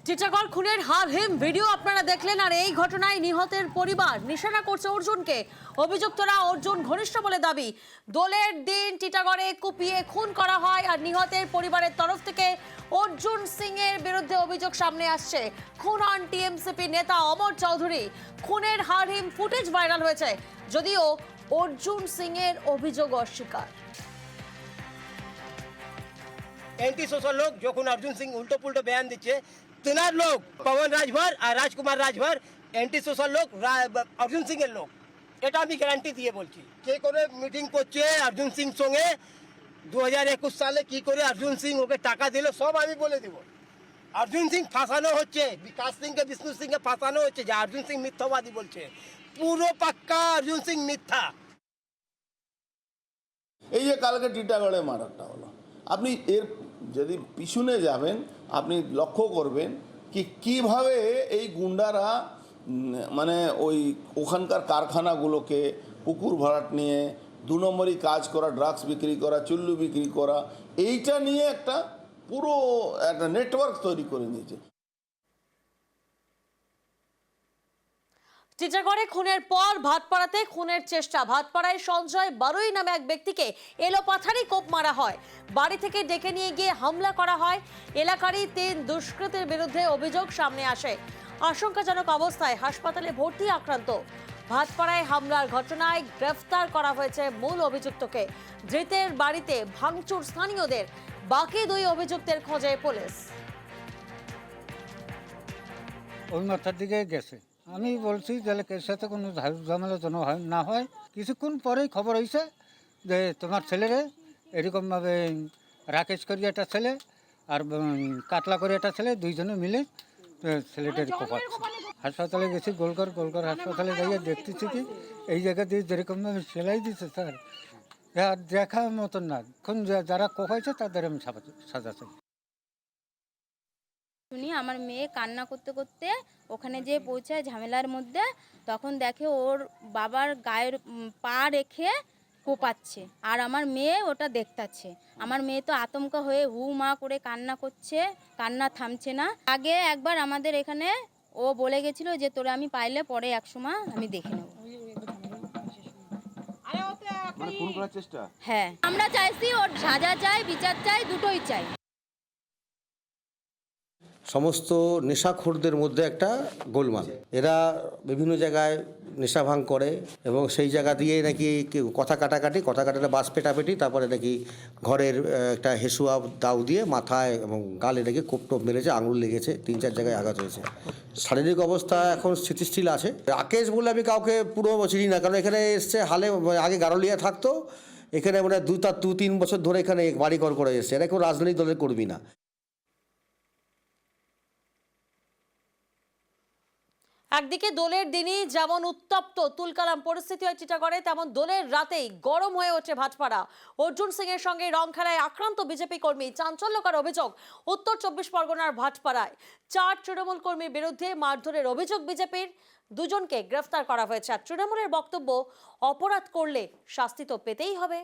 টিটাগড় খুনের হারহিম ভিডিও আপনারা দেখলেন, আর এই ঘটনায় নিহতের পরিবার নিশানা করছে অর্জুনকে। অভিযুক্তরা অর্জুন ঘনিষ্ঠ বলে দাবি। দোলের দিন টিটাগড়ে কুপিয়ে খুন করা হয়, আর নিহতের পরিবারের তরফ থেকে অর্জুন সিং এর বিরুদ্ধে অভিযোগ সামনে আসছে। খুন হন টিএমসিপি নেতা অমর চৌধুরী। খুনের হারহিম ফুটেজ ভাইরাল হয়েছে, যদিও অর্জুন সিং এর অভিযোগ অস্বীকার। एंटी सोशल लोग যখন अर्जुन सिंह उल्टो पुल्टो बयान দিচ্ছে, তেনার লোক পবন রাজভর আর রাজকুমার রাজভর এন্টি সোশ্যাল লোক অর্জুন সিং এর লোক, এটা আমি গ্যারান্টি দিয়ে বলছি। কে করে মিটিং করছে অর্জুন সিং সঙ্গে 2021 সালে, কি করে অর্জুন সিং ওকে টাকা দিল সব আমি বলে দেব। অর্জুন সিং ফাঁসানো হচ্ছে, বিকাশ সিংকে বিষ্ণু সিংকে ফাঁসানো হচ্ছে, যে অর্জুন সিং মিথ্যাবাদী বলছে। পুরো পাক্কা অর্জুন সিং মিথ্যা। এই যে কালকে টিটাগড়ে মার্ডারটা হলো, আপনি এর যদি পিছনে যাবেন আপনি লক্ষ্য করবেন কি কিভাবে এই গুন্ডারা মানে ওখানকার কারখানাগুলোকে পুকুর ভরাট নিয়ে 2 নম্বরই কাজ করা, ড্রাগস বিক্রি করা, চুল্লু বিক্রি করা, এইটা নিয়ে একটা পুরো একটা নেটওয়ার্ক তৈরি করে নিয়েছে। টিটাগড়ে খুনের পর ভাটপাড়াতে খুনের চেষ্টা। ভাটপাড়ায় সঞ্জয় বারুই নামে এক ব্যক্তিকে এলোপাথারি কোপ মারা হয়, বাড়ি থেকে ডেকে নিয়ে গিয়ে হামলা করা হয়। এলাকারই 3 দুষ্কৃতীর বিরুদ্ধে অভিযোগ সামনে আসে। আশঙ্কাজনক অবস্থায় হাসপাতালে ভর্তি আক্রান্ত। ভাটপাড়ায় হামলার ঘটনায় গ্রেফতার করা হয়েছে মূল অভিযুক্তকে। ধৃতের বাড়িতে ভাঙচুর স্থানীয়দের। বাকি 2 অভিযুক্তের খোঁজে পুলিশ। ওই মাথার দিকে গেছে। আমি বলছি তাহলে এর সাথে কোনো ঝামেলা যেন না হয়। কিছুক্ষণ পরেই খবর হয়েছে যে তোমার ছেলেরে এরকমভাবে রাকেশ করি একটা ছেলে আর কাতলা করে একটা ছেলে, 2 জনে মিলে ছেলেটার কোপাচ্ছে। হাসপাতালে গেছি, গোলকর হাসপাতালে যাইয়ে দেখতেছি কি এই জায়গা দিয়ে যেরকমভাবে সেলাই দিচ্ছে স্যার, দেখার মতন না। এখন যারা কোপাইছে তাদের আমি সাজা চাই। শুনি আমার মেয়ে কান্না করতে করতে ওখানে যেয়ে পৌঁছায় ঝামেলার মধ্যে, তখন দেখে ওর বাবার গায়ের পা রেখে কোপাচ্ছে, আর আমার মেয়ে ওটা দেখতাছে। আমার মেয়ে তো আতঙ্ক হয়ে হু মা করে কান্না করছে, কান্না থামছে না। আগে একবার আমাদের এখানে ও বলে গেছিল যে তোরা আমি পাইলে পরে এক সময় আমি দেখে নেব। হ্যাঁ, আমরা চাইছি ওর সাজা চাই, বিচার চাই, দুটোই চাই। সমস্ত নেশাখোরদের মধ্যে একটা গোলমাল। এরা বিভিন্ন জায়গায় নেশা ভাঙ করে এবং সেই জায়গা দিয়ে নাকি কথা কাটাকাটি বাস পেটাপেটি, তারপরে নাকি ঘরের একটা হেসুয়া দাউ দিয়ে মাথায় এবং গালে নাকি কোপটোপ মেরেছে, আঙুল লেগেছে, 3-4 জায়গায় আঘাত হয়েছে। শারীরিক অবস্থা এখন স্থিতিশীল আছে। রাকেশ বলে আমি কাউকে পুরো চিনি না, কারণ এখানে এসছে হালে, আগে গারলিয়া থাকতো এখানে, মানে 2-3 বছর ধরে এখানে বাড়ি ঘর করে এসছে। এরা কেউ রাজনৈতিক দলের কর্মী না। একদিকে দোলের দিনই যেমন উত্তপ্ত তুলকালাম পরিস্থিতি হয় টিটাগড়ে, তেমন দোলের রাতেই গরম হয়ে ওঠে ভাটপাড়া। অর্জুন সিং এর সঙ্গে রং খেলায় আক্রান্ত বিজেপি কর্মী। চাঞ্চল্যকর অভিযোগ উত্তর 24 পরগনার ভাটপাড়ায় 4 তৃণমূল কর্মীর বিরুদ্ধে মারধরের অভিযোগ বিজেপির। 2 জনকে গ্রেফতার করা হয়েছে। আর তৃণমূলের বক্তব্য, অপরাধ করলে শাস্তি তো পেতেই হবে।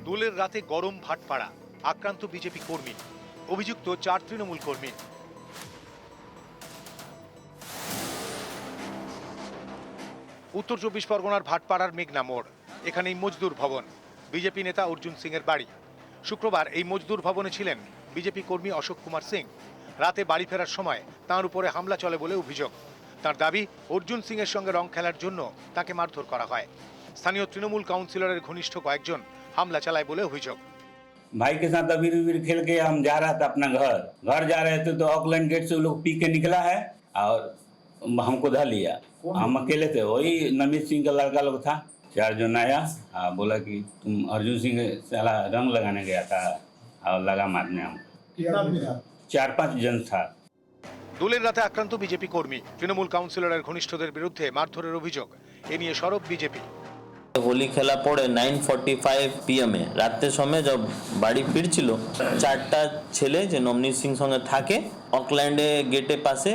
দোলের রাতে গরম ভাটপাড়া, আক্রান্ত বিজেপি কর্মী, অভিযুক্ত 4 তৃণমূল কর্মী। উত্তর 24 পরগনার ভাটপাড়ার মেঘনা মোড়, এখানেই মজদুর ভবন, বিজেপি নেতা অর্জুন সিং এর বাড়ি। শুক্রবার এই মজদুর ভবনে ছিলেন বিজেপি কর্মী অশোক কুমার সিং। রাতে বাড়ি ফেরার সময় তাঁর উপরে হামলা চলে বলে অভিযোগ। তার দাবি, অর্জুন সিং এর সঙ্গে রং খেলার জন্য তাকে মারধর করা হয়। স্থানীয় তৃণমূল কাউন্সিলরের ঘনিষ্ঠ কয়েকজন হামলা চালায় বলে অভিযোগ। भाई के साथ अबीर उबीर खेल के हम जा रहा था अपना घर जा रहे थे, तो ऑकलैंड गेट से वो लोग पी के निकला है और हमको धर लिया। हम अकेले थे, वही नमित सिंह का लड़का लोग था। 4 जन आया, बोला कि तुम अर्जुन सिंह साला रंग लगाने गया था और लगा मारने। हम 4-5 जन था। দোলের রাতে আক্রান্ত বিজেপি কর্মী, তৃণমূল কাউন্সিলরের ঘনিষ্ঠদের বিরুদ্ধে মারধরের অভিযোগ। এ নিয়ে সরব বিজেপি। হোলি খেলা পরে 9:45 PM রাতের সময় যখন বাড়ি ফিরছিল, 4টা ছেলে যে নমনীত সিং সঙ্গে থাকে অকল্যান্ডে গেটে পাশে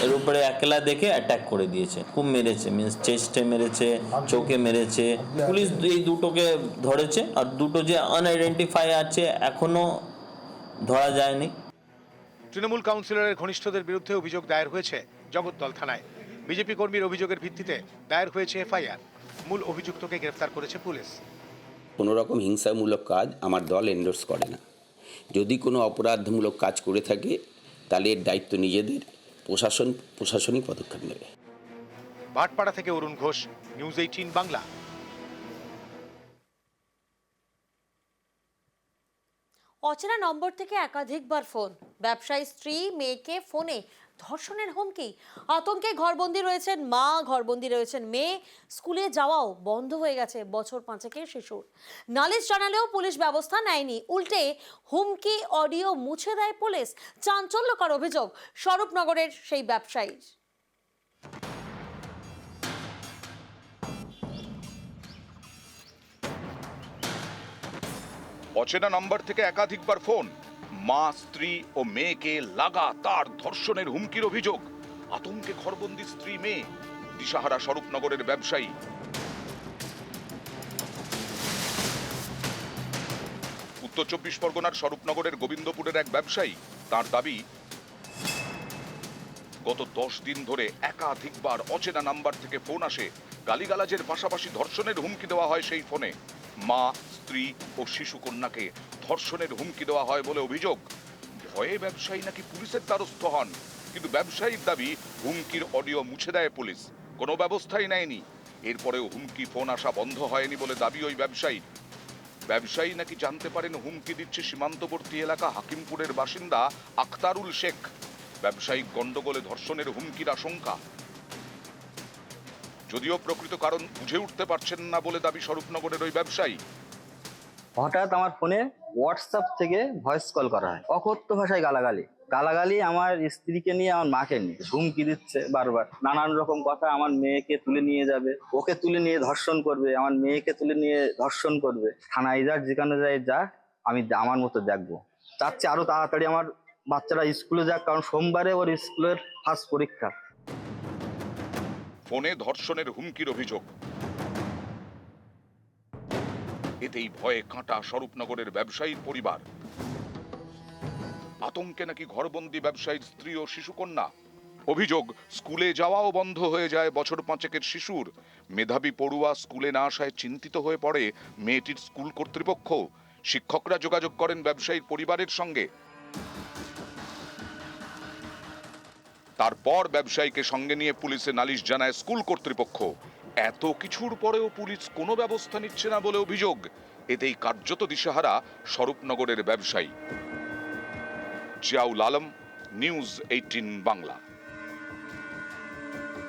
এর উপরে একলা দেখে অ্যাটাক করে দিয়েছে। খুব মেরেছে, মিন্স চেস্টে মেরেছে, চোখে মেরেছে। পুলিশ এই দুটোকে ধরেছে, আর দুটো যে আনআইডেন্টিফাই আছে এখনো ধরা যায়নি। তৃণমূল কাউন্সিলরের ঘনিষ্ঠদের বিরুদ্ধে অভিযোগ দায়ের হয়েছে জগদ্দল থানায়। বিজেপি কর্মীর অভিযোগের ভিত্তিতে দায়ের হয়েছে এফআইআর। মূল অভিযুক্তকে গ্রেফতার করেছে পুলিশ। কোনো রকম হিংসামূলক কাজ আমার দল এন্ডোর্স করে না। যদি কোনো অপরাধমূলক কাজ করে থাকে তাহলে এর দায়িত্ব নিজেদের, প্রশাসনিক পদক্ষেপ নেবে। ভাটপাড়া থেকে অরুণ ঘোষ, নিউজ 18 বাংলা। অচেনা নম্বর থেকে একাধিকবার ফোন, ব্যবসায়ী স্ত্রী মেয়েকে ফোনে ধর্ষণের হুমকি। আতঙ্কে ঘরবন্দি রয়েছেন মা, ঘরবন্দি রয়েছেন মেয়ে। স্কুলে যাওয়াও বন্ধ হয়ে গেছে বছর 5-এর শিশুর। নালিশ জানালেও পুলিশ ব্যবস্থা নেয়নি, উল্টে হুমকি অডিও মুছে দেয় পুলিশ। চাঞ্চল্যকর অভিযোগ স্বরূপনগরের সেই ব্যবসায়ীর। অচেনা নম্বর থেকে একাধিকবার ফোন, মা, স্ত্রী ও মেয়েকে লাগাতার ধর্ষণের হুমকির অভিযোগ। আতঙ্কে ঘরবন্দি স্ত্রী মেয়ে, দিশাহারা স্বরূপনগরের ব্যবসায়ী। উত্তর 24 পরগনার স্বরূপনগরের গোবিন্দপুরের এক ব্যবসায়ী, তার দাবি গত 10 দিন ধরে একাধিকবার অচেনা নাম্বার থেকে ফোন আসে। গালিগালাজের পাশাপাশি ধর্ষণের হুমকি দেওয়া হয় সেই ফোনে। মা, স্ত্রী ও শিশু কন্যাকে ধর্ষণের হুমকি দেওয়া হয় বলে অভিযোগ। ভয়ে ব্যবসায়ী নাকি পুলিশের দ্বারস্থ হন, কিন্তু ব্যবসায়ীর দাবি হুমকির অডিও মুছে দেয় পুলিশ, কোনো ব্যবস্থাই নেয়নি। এরপরেও হুমকি ফোন আসা বন্ধ হয়নি বলে দাবি ওই ব্যবসায়ী। ব্যবসায়ী নাকি জানতে পারেন হুমকি দিচ্ছে সীমান্তবর্তী এলাকা হাকিমপুরের বাসিন্দা আখতারুল শেখ। ব্যবসায়িক গন্ডগোলে ধর্ষণের হুমকির আশঙ্কা, যদিও প্রকৃত কারণ বুঝে উঠতে পারছেন না বলে দাবি স্বরূপনগরের ওই ব্যবসায়ী। হঠাৎ আমার ফোনে হোয়াটসঅ্যাপ থেকে ভয়েস কল করা হয়, অকথ্য ভাষায় গালাগালি আমার স্ত্রীকে নিয়ে, আমার মাকে নিয়ে হুমকি দিচ্ছে বারবার, নানান রকম কথা। আমার মেয়েকে তুলে নিয়ে যাবে, ওকে তুলে নিয়ে ধর্ষণ করবে, আমার মেয়েকে তুলে নিয়ে ধর্ষণ করবে। থানায় যাক, যেখানে যায় যাক, আমি আমার মতো দেখবো। চাচ্ছি আরো তাড়াতাড়ি আমার বাচ্চারা স্কুলে যাক, কারণ সোমবারে ওর স্কুলের ফার্স্ট পরীক্ষা। ফোনে ধর্ষণের হুমকির অভিযোগ, এতেই ভয়ে কাঁটা স্বরূপনগরের ব্যবসায়ীর পরিবার। আতঙ্কে নাকি ঘরবন্দি ব্যবসায়ীর স্ত্রী ও শিশুকন্যা। অভিযোগ, স্কুলে যাওয়াও বন্ধ হয়ে যায় বছর 5-এর শিশুর। মেধাবী পড়ুয়া স্কুলে না আসায় চিন্তিত হয়ে পড়ে মেয়েটির স্কুল কর্তৃপক্ষ। শিক্ষকরা যোগাযোগ করেন ব্যবসায়ীর পরিবারের সঙ্গে। তারপর ব্যবসায়ীকে সঙ্গে নিয়ে পুলিশে নালিশ জানায় স্কুল কর্তৃপক্ষ। এত কিছুর পরেও পুলিশ কোনো ব্যবস্থা নিচ্ছে না বলে অভিযোগ। এতেই কার্যত দিশাহারা স্বরূপনগরের ব্যবসায়ী। জিয়াউল আলম, নিউজ 18 বাংলা।